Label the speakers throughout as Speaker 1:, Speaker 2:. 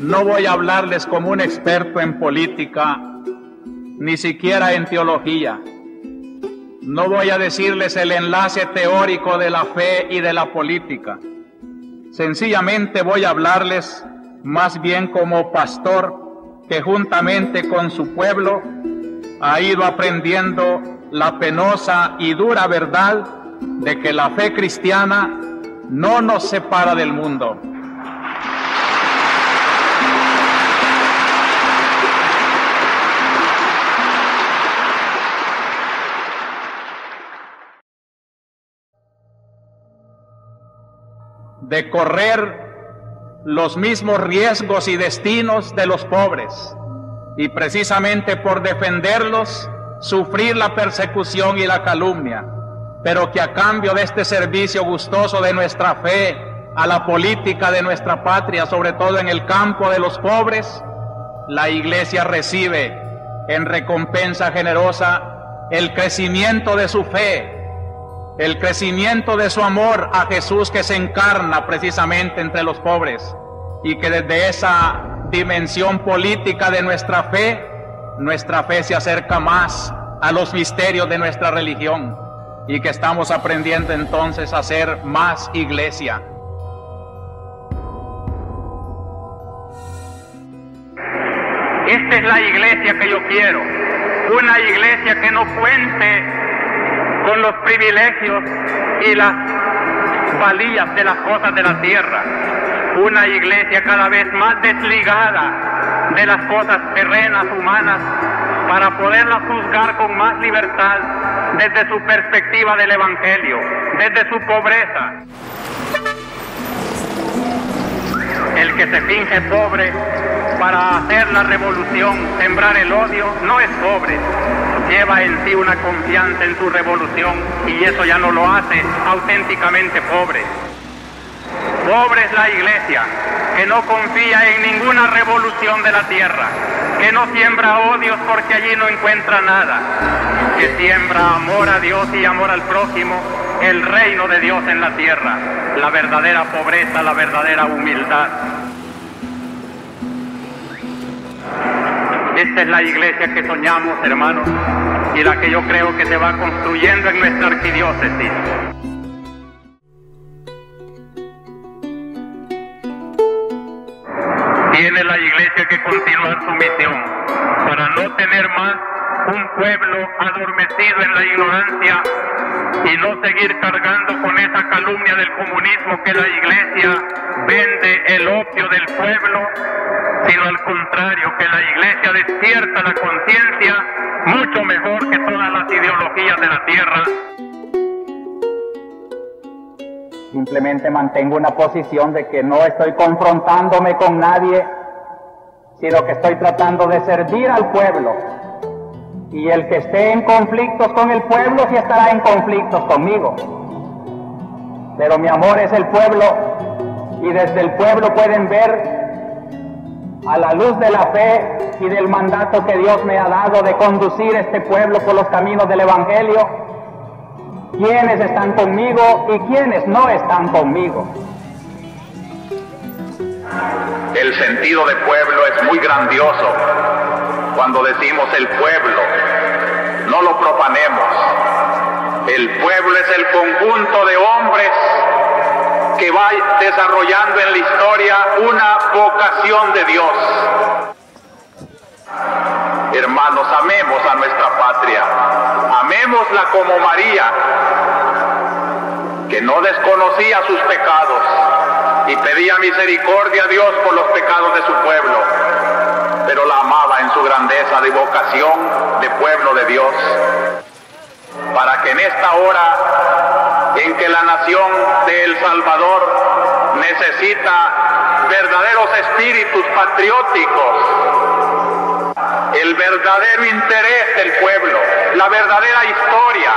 Speaker 1: No voy a hablarles como un experto en política, ni siquiera en teología. No voy a decirles el enlace teórico de la fe y de la política. Sencillamente voy a hablarles más bien como pastor que juntamente con su pueblo ha ido aprendiendo la penosa y dura verdad de que la fe cristiana no nos separa del mundo. De correr los mismos riesgos y destinos de los pobres, y precisamente por defenderlos, sufrir la persecución y la calumnia, pero que a cambio de este servicio gustoso de nuestra fe a la política de nuestra patria, sobre todo en el campo de los pobres, la Iglesia recibe en recompensa generosa el crecimiento de su fe, el crecimiento de su amor a Jesús, que se encarna precisamente entre los pobres, y que desde esa dimensión política de nuestra fe se acerca más a los misterios de nuestra religión, y que estamos aprendiendo entonces a ser más iglesia.
Speaker 2: Esta es la iglesia que yo quiero, una iglesia que no cuente con los privilegios y las valías de las cosas de la tierra, una iglesia cada vez más desligada de las cosas terrenas, humanas, para poderla juzgar con más libertad desde su perspectiva del Evangelio, desde su pobreza. El que se finge pobre para hacer la revolución, sembrar el odio, no es pobre. Lleva en sí una confianza en su revolución, y eso ya no lo hace auténticamente pobre. Pobre es la iglesia que no confía en ninguna revolución de la tierra, que no siembra odios porque allí no encuentra nada, que siembra amor a Dios y amor al prójimo, el reino de Dios en la tierra, la verdadera pobreza, la verdadera humildad. Esta es la iglesia que soñamos, hermanos, y la que yo creo que se va construyendo en nuestra arquidiócesis. Tiene la iglesia que continuar su misión para no tener más un pueblo adormecido en la ignorancia y no seguir cargando con esa calumnia del comunismo que la iglesia vende el opio del pueblo, sino al contrario, que la iglesia despierta la conciencia mucho mejor que todas las ideologías de la tierra.
Speaker 3: Simplemente mantengo una posición de que no estoy confrontándome con nadie, sino que estoy tratando de servir al pueblo. Y el que esté en conflictos con el pueblo, sí estará en conflictos conmigo. Pero mi amor es el pueblo, y desde el pueblo pueden ver, a la luz de la fe y del mandato que Dios me ha dado de conducir este pueblo por los caminos del Evangelio, quiénes están conmigo y quiénes no están conmigo.
Speaker 1: El sentido de pueblo es muy grandioso. Cuando decimos el pueblo, no lo profanemos. El pueblo es el conjunto de hombres que va desarrollando en la historia una vocación de Dios. Hermanos, amemos a nuestra patria, amémosla como María, que no desconocía sus pecados y pedía misericordia a Dios por los pecados de su pueblo, pero la amaba en su grandeza de vocación de pueblo de Dios, para que en esta hora en que la nación de El Salvador necesita verdaderos espíritus patrióticos, el verdadero interés del pueblo, la verdadera historia,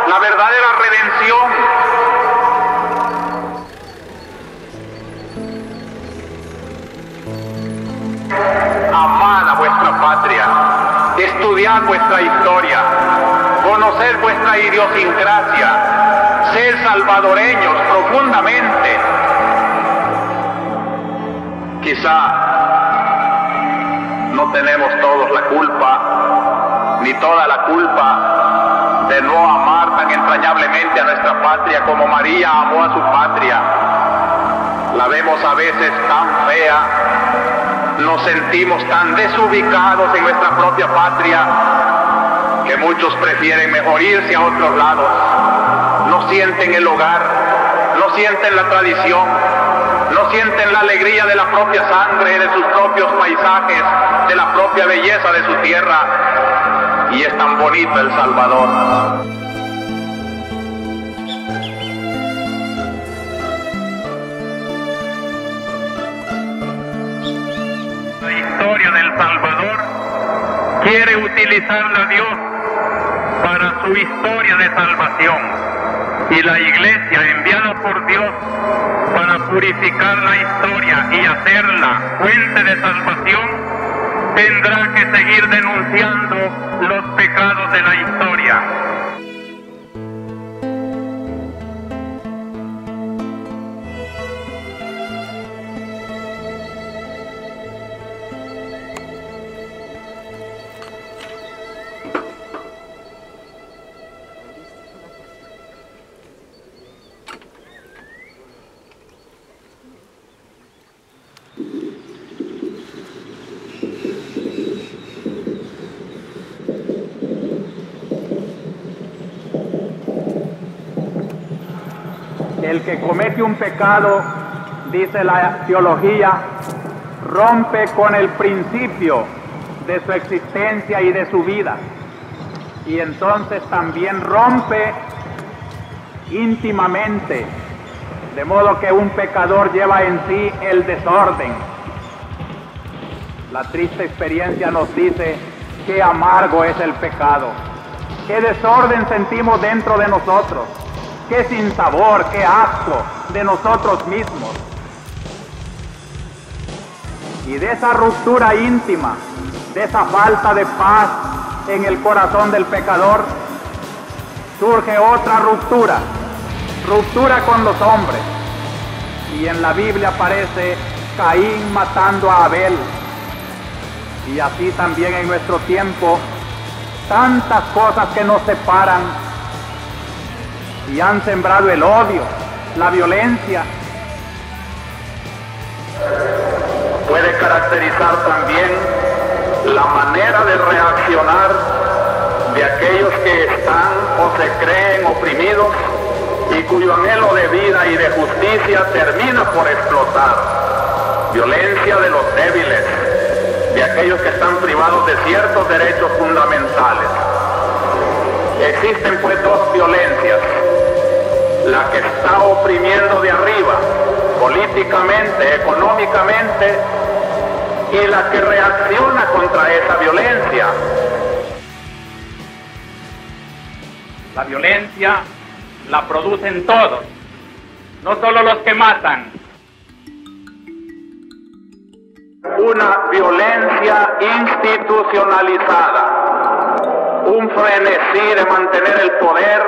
Speaker 1: la verdadera redención, amad a vuestra patria, estudiad vuestra historia, conocer vuestra idiosincrasia, ser salvadoreños profundamente. Quizá
Speaker 4: no tenemos todos la culpa, ni toda la culpa de no amar tan entrañablemente a nuestra patria como María amó a su patria. La vemos a veces tan fea, nos sentimos tan desubicados en nuestra propia patria que muchos prefieren mejor irse a otros lados. No sienten el hogar, no sienten la tradición, no sienten la alegría de la propia sangre, de sus propios paisajes, de la propia belleza de su tierra. Y es tan bonito El Salvador.
Speaker 2: La historia del Salvador quiere utilizarla Dios para su historia de salvación. Y la Iglesia, enviada por Dios para purificar la historia y hacerla fuente de salvación, tendrá que seguir denunciando los pecados de la historia.
Speaker 3: El que comete un pecado, dice la teología, rompe con el principio de su existencia y de su vida. Y entonces también rompe íntimamente, de modo que un pecador lleva en sí el desorden. La triste experiencia nos dice qué amargo es el pecado, qué desorden sentimos dentro de nosotros, qué sinsabor, qué asco de nosotros mismos. Y de esa ruptura íntima, de esa falta de paz en el corazón del pecador, surge otra ruptura, ruptura con los hombres. Y en la Biblia aparece Caín matando a Abel. Y así también en nuestro tiempo, tantas cosas que nos separan y han sembrado el odio, la violencia.
Speaker 4: Puede caracterizar también la manera de reaccionar de aquellos que están o se creen oprimidos y cuyo anhelo de vida y de justicia termina por explotar. Violencia de los débiles, de aquellos que están privados de ciertos derechos fundamentales. Existen pues dos violencias: la que está oprimiendo de arriba, políticamente, económicamente, y la que reacciona contra esa violencia.
Speaker 1: La violencia la producen todos, no solo los que matan.
Speaker 4: Una violencia institucionalizada, un frenesí de mantener el poder,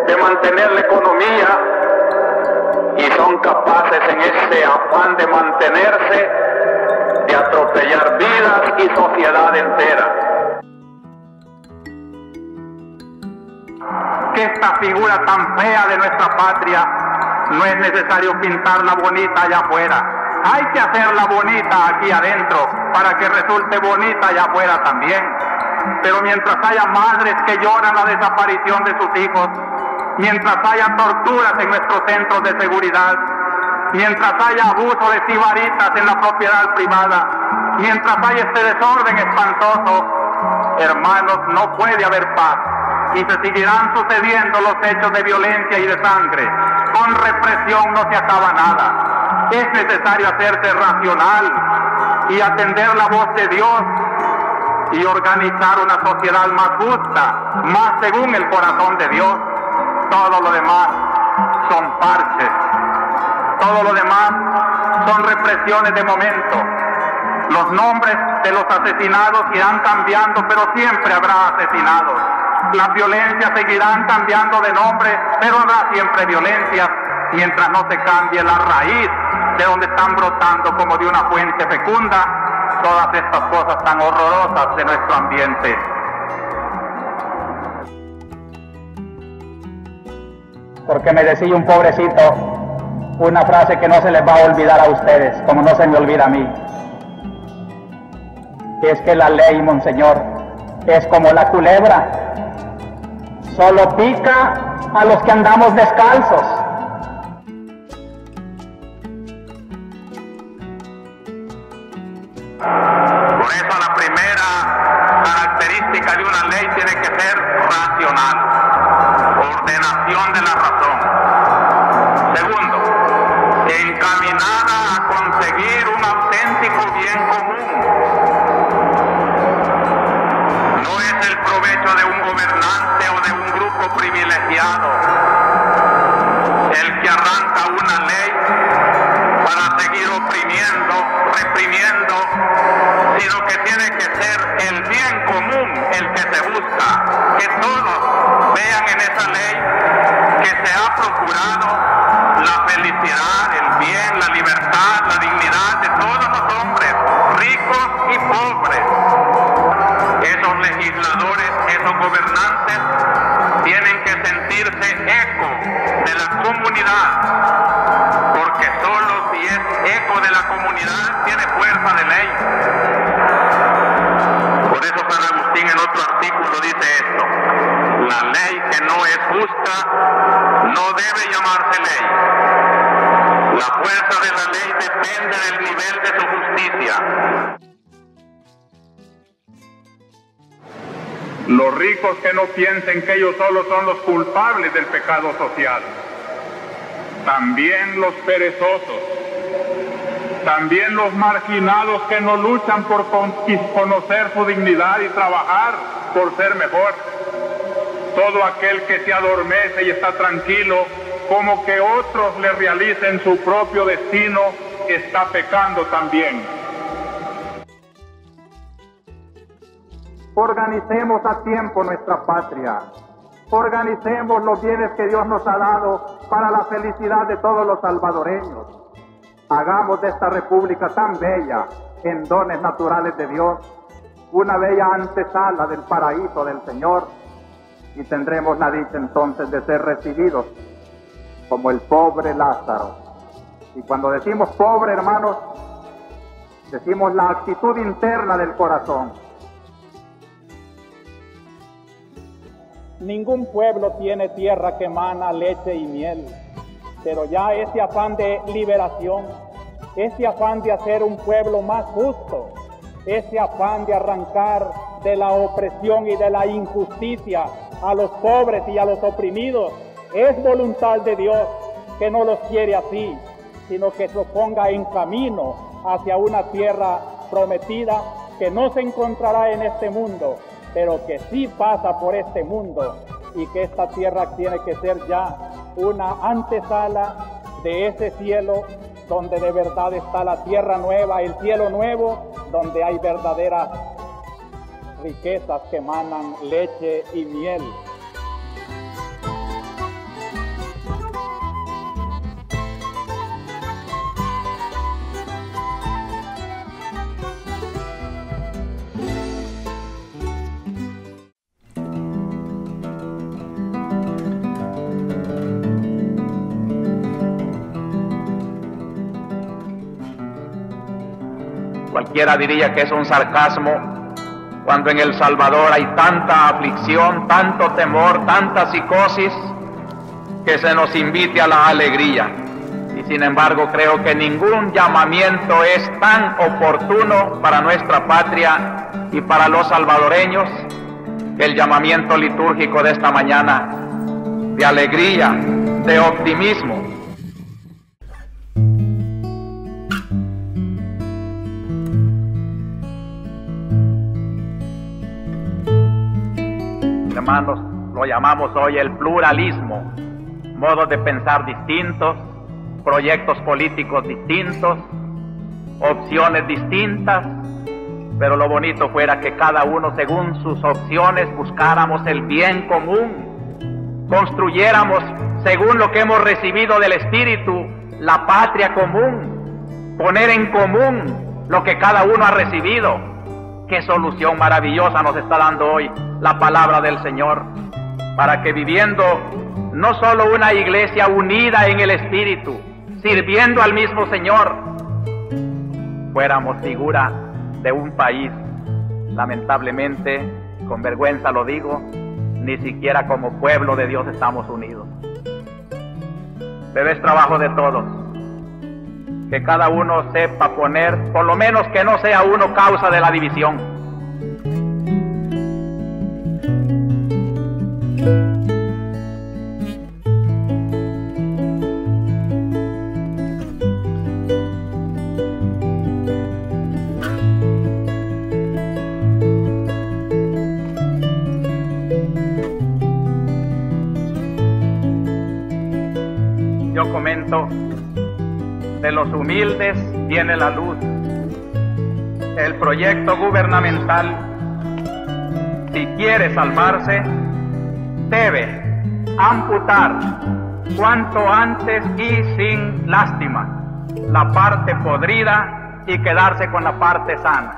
Speaker 4: de mantener la economía, y son capaces en ese afán de mantenerse de atropellar vidas y sociedad entera.
Speaker 2: Que esta figura tan fea de nuestra patria no es necesario pintarla bonita allá afuera. Hay que hacerla bonita aquí adentro para que resulte bonita allá afuera también. Pero mientras haya madres que lloran la desaparición de sus hijos, mientras haya torturas en nuestros centros de seguridad, mientras haya abuso de sibaritas en la propiedad privada, mientras haya este desorden espantoso, hermanos, no puede haber paz. Y se seguirán sucediendo los hechos de violencia y de sangre. Con represión no se acaba nada. Es necesario hacerse racional y atender la voz de Dios y organizar una sociedad más justa, más según el corazón de Dios. Todo lo demás son parches. Todo lo demás son represiones de momento. Los nombres de los asesinados irán cambiando, pero siempre habrá asesinados. Las violencias seguirán cambiando de nombre, pero habrá siempre violencias, mientras no se cambie la raíz de donde están brotando como de una fuente fecunda,
Speaker 4: todas estas cosas tan horrorosas de nuestro ambiente.
Speaker 3: Porque me decía un pobrecito una frase que no se les va a olvidar a ustedes, como no se me olvida a mí. Es que la ley, monseñor, es como la culebra, solo pica a los que andamos descalzos.
Speaker 4: Por eso la primera característica de una ley tiene que ser racional, ordenación de la razón. Segundo, encaminada a conseguir un auténtico bien común. No es el provecho de un gobernante o de un grupo privilegiado el que arranca una ley para seguir oprimiendo, reprimiendo, sino que tiene que ser el bien común el que se busca, que todos vean en esa ley que se ha procurado la felicidad, el bien, la libertad, la dignidad de todos los hombres, ricos y pobres. Esos legisladores, esos gobernantes, tienen que sentirse eco de la comunidad, porque solo si es eco de la comunidad tiene fuerza de ley. Por eso San Agustín en otro artículo dice esto: la ley que no es justa no debe llamarse ley. La fuerza de la ley depende del nivel de su justicia.
Speaker 1: Los ricos que no piensen que ellos solos son los culpables del pecado social. También los perezosos. También los marginados que no luchan por conocer su dignidad y trabajar por ser mejor. Todo aquel que se adormece y está tranquilo, como que otros le realicen su propio destino, está pecando también.
Speaker 3: Organicemos a tiempo nuestra patria. Organicemos los bienes que Dios nos ha dado para la felicidad de todos los salvadoreños. Hagamos de esta república tan bella en dones naturales de Dios una bella antesala del paraíso del Señor, y tendremos la dicha entonces de ser recibidos como el pobre Lázaro. Y cuando decimos pobre, hermanos, decimos la actitud interna del corazón.
Speaker 5: Ningún pueblo tiene tierra que emana leche y miel, pero ya ese afán de liberación, ese afán de hacer un pueblo más justo, ese afán de arrancar de la opresión y de la injusticia a los pobres y a los oprimidos, es voluntad de Dios, que no los quiere así, sino que se ponga en camino hacia una tierra prometida que no se encontrará en este mundo, pero que sí pasa por este mundo, y que esta tierra tiene que ser ya una antesala de ese cielo donde de verdad está la tierra nueva, el cielo nuevo, donde hay verdaderas riquezas que emanan leche y miel.
Speaker 1: Cualquiera diría que es un sarcasmo cuando en El Salvador hay tanta aflicción, tanto temor, tanta psicosis, que se nos invite a la alegría. Y sin embargo creo que ningún llamamiento es tan oportuno para nuestra patria y para los salvadoreños que el llamamiento litúrgico de esta mañana, de alegría, de optimismo. Hermanos, lo llamamos hoy el pluralismo, modos de pensar distintos, proyectos políticos distintos, opciones distintas, pero lo bonito fuera que cada uno según sus opciones buscáramos el bien común, construyéramos según lo que hemos recibido del Espíritu la patria común, poner en común lo que cada uno ha recibido. Qué solución maravillosa nos está dando hoy la palabra del Señor, para que viviendo no solo una iglesia unida en el Espíritu, sirviendo al mismo Señor, fuéramos figura de un país. Lamentablemente, con vergüenza lo digo, ni siquiera como pueblo de Dios estamos unidos. Pero es trabajo de todos, que cada uno sepa poner, por lo menos que no sea uno causa de la división. Yo comento, de los humildes viene la luz. El proyecto gubernamental, si quiere salvarse, debe amputar cuanto antes y sin lástima la parte podrida y quedarse con la parte sana.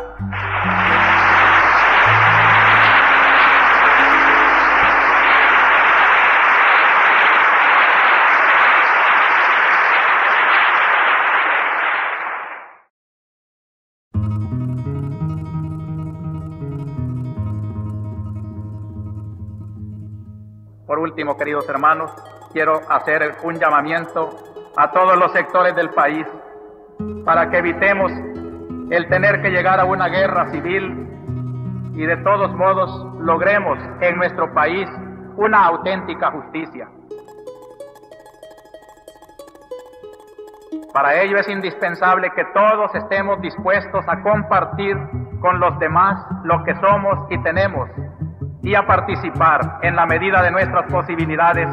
Speaker 1: Por último, queridos hermanos, quiero hacer un llamamiento a todos los sectores del país para que evitemos el tener que llegar a una guerra civil y de todos modos logremos en nuestro país una auténtica justicia. Para ello es indispensable que todos estemos dispuestos a compartir con los demás lo que somos y tenemos, y a participar en la medida de nuestras posibilidades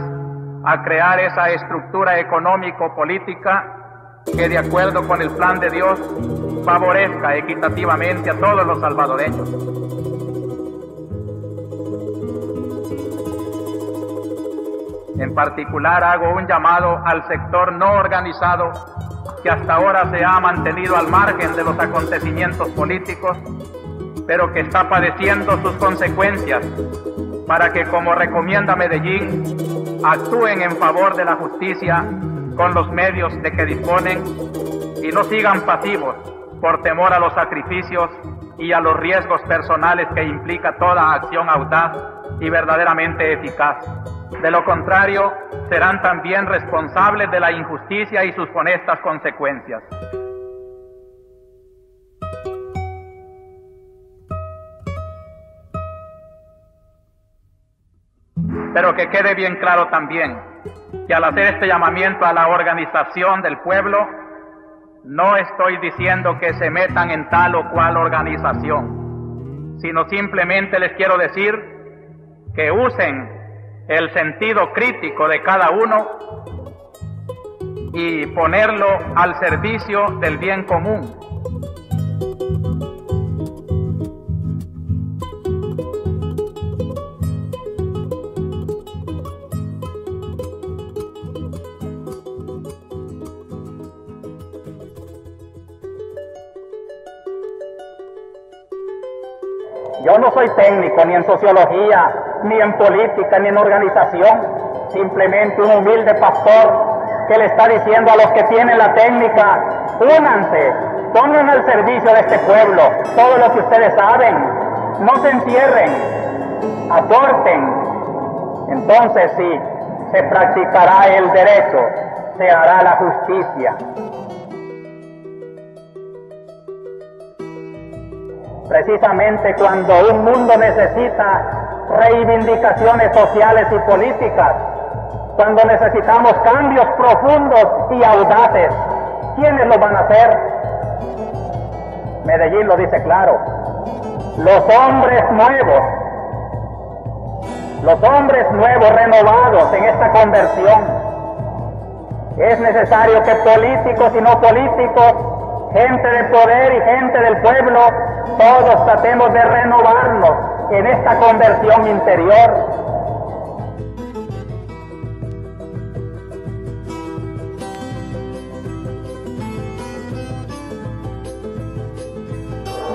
Speaker 1: a crear esa estructura económico-política que, de acuerdo con el plan de Dios, favorezca equitativamente a todos los salvadoreños. En particular hago un llamado al sector no organizado que hasta ahora se ha mantenido al margen de los acontecimientos políticos, pero que está padeciendo sus consecuencias, para que, como recomienda Medellín, actúen en favor de la justicia con los medios de que disponen y no sigan pasivos por temor a los sacrificios y a los riesgos personales que implica toda acción audaz y verdaderamente eficaz. De lo contrario, serán también responsables de la injusticia y sus funestas consecuencias. Pero que quede bien claro también que al hacer este llamamiento a la organización del pueblo, no estoy diciendo que se metan en tal o cual organización, sino simplemente les quiero decir que usen el sentido crítico de cada uno y ponerlo al servicio del bien común.
Speaker 3: Yo no soy técnico ni en sociología, ni en política, ni en organización, simplemente un humilde pastor que le está diciendo a los que tienen la técnica: únanse, pongan al servicio de este pueblo todo lo que ustedes saben, no se encierren, aporten. Entonces sí, se practicará el derecho, se hará la justicia. Precisamente cuando un mundo necesita reivindicaciones sociales y políticas, cuando necesitamos cambios profundos y audaces, ¿quiénes lo van a hacer? Medellín lo dice claro: los hombres nuevos renovados en esta conversión. Es necesario que políticos y no políticos, gente de poder y gente del pueblo, todos tratemos de renovarnos en esta conversión interior.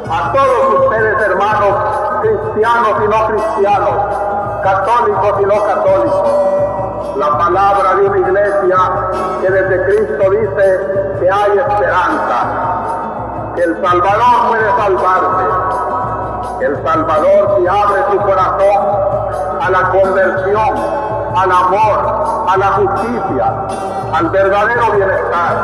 Speaker 4: a todos ustedes, hermanos, cristianos y no cristianos, católicos y no católicos. La palabra de una iglesia que desde Cristo dice que hay esperanza, que el Salvador puede salvarse. El Salvador, si abre su corazón a la conversión, al amor, a la justicia, al verdadero bienestar,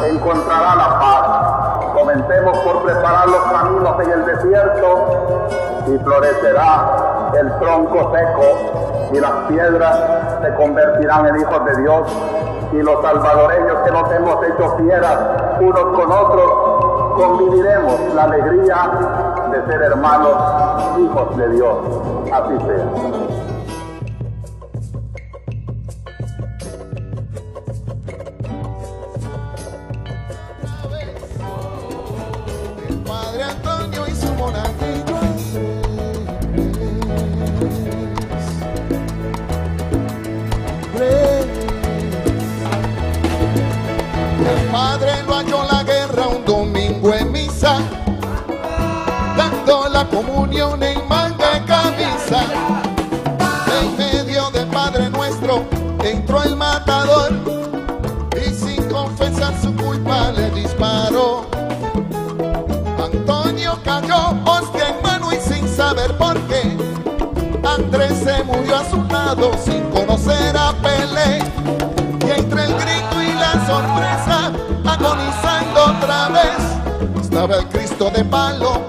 Speaker 4: encontrará la paz. Comencemos por preparar los caminos en el desierto y florecerá el tronco seco y las piedras se convertirán en hijos de Dios, y los salvadoreños que nos hemos hecho fieras unos con otros conviviremos la alegría de ser hermanos, hijos de Dios. Así sea.
Speaker 6: El padre lo halló la guerra un domingo en misa, dando la comunión en manga y camisa. En medio del Padre Nuestro entró el matador y sin confesar su culpa le disparó. Antonio cayó hostia en mano y sin saber por qué. Andrés se murió a su lado sin conocer a Pelé. Y entre el grito y la sorpresa, agonizando otra vez, estaba el Cristo de palo.